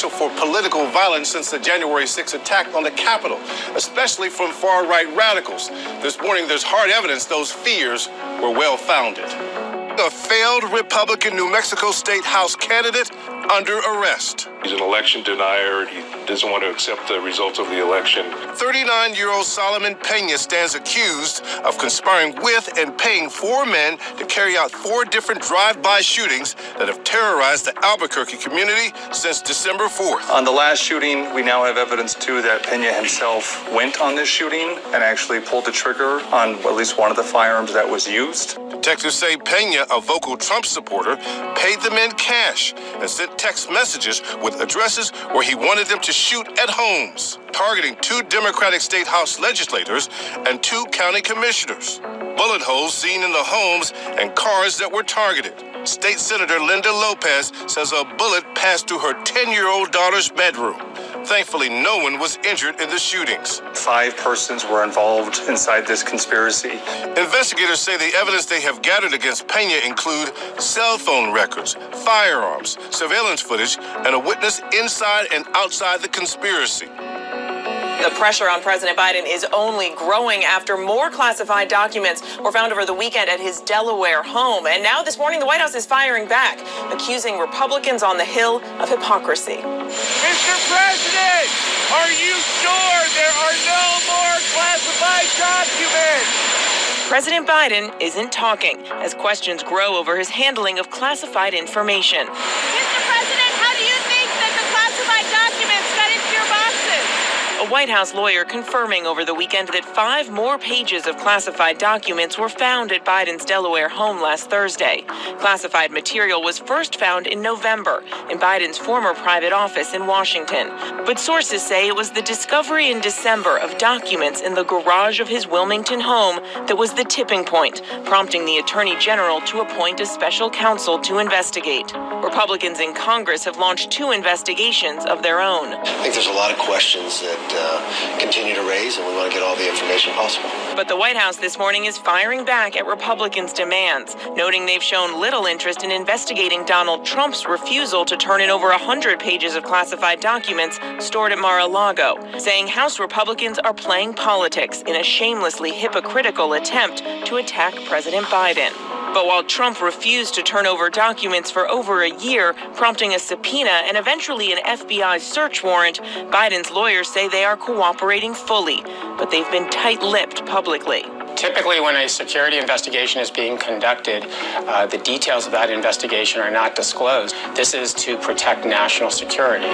potential for political violence since the January 6th attack on the Capitol, especially from far-right radicals. This morning, there's hard evidence those fears were well-founded. A failed Republican New Mexico State House candidate under arrest. He's an election denier. He doesn't want to accept the results of the election. 39-year-old Solomon Pena stands accused of conspiring with and paying 4 men to carry out 4 different drive-by shootings that have terrorized the Albuquerque community since December 4th. On the last shooting, we now have evidence, too, that Pena himself went on this shooting and actually pulled the trigger on at least one of the firearms that was used. Detectives say Pena, a vocal Trump supporter, paid the men cash and sent text messages with addresses where he wanted them to shoot at homes, targeting 2 Democratic State House legislators and 2 county commissioners. Bullet holes seen in the homes and cars that were targeted. State Senator Linda Lopez says a bullet passed through her 10-year-old daughter's bedroom. Thankfully, no one was injured in the shootings. 5 persons were involved inside this conspiracy. Investigators say the evidence they have gathered against Pena include cell phone records, firearms, surveillance footage, and a witness inside and outside the conspiracy. The pressure on President Biden is only growing after more classified documents were found over the weekend at his Delaware home. And now this morning, the White House is firing back, accusing Republicans on the Hill of hypocrisy. Mr. President, are you sure there are no more classified documents? President Biden isn't talking as questions grow over his handling of classified information. Mr. President, how do you think that the classified documents got into your boxes? A White House lawyer confirming over the weekend that 5 more pages of classified documents were found at Biden's Delaware home last Thursday. Classified material was first found in November in Biden's former private office in Washington. But sources say it was the discovery in December of documents in the garage of his Wilmington home that was the tipping point, prompting the Attorney General to appoint a special counsel to investigate. Republicans in Congress have launched 2 investigations of their own. I think there's a lot of questions that continue to raise, and we want to get all the information possible. But the White House this morning is firing back at Republicans' demands, noting they've shown little interest in investigating Donald Trump's refusal to turn in over 100 pages of classified documents stored at Mar-a-Lago, saying House Republicans are playing politics in a shamelessly hypocritical attempt to attack President Biden. But while Trump refused to turn over documents for over a year, prompting a subpoena and eventually an FBI search warrant, Biden's lawyers say they are cooperating fully, but they've been tight-lipped publicly. Typically, when a security investigation is being conducted, the details of that investigation are not disclosed. This is to protect national security.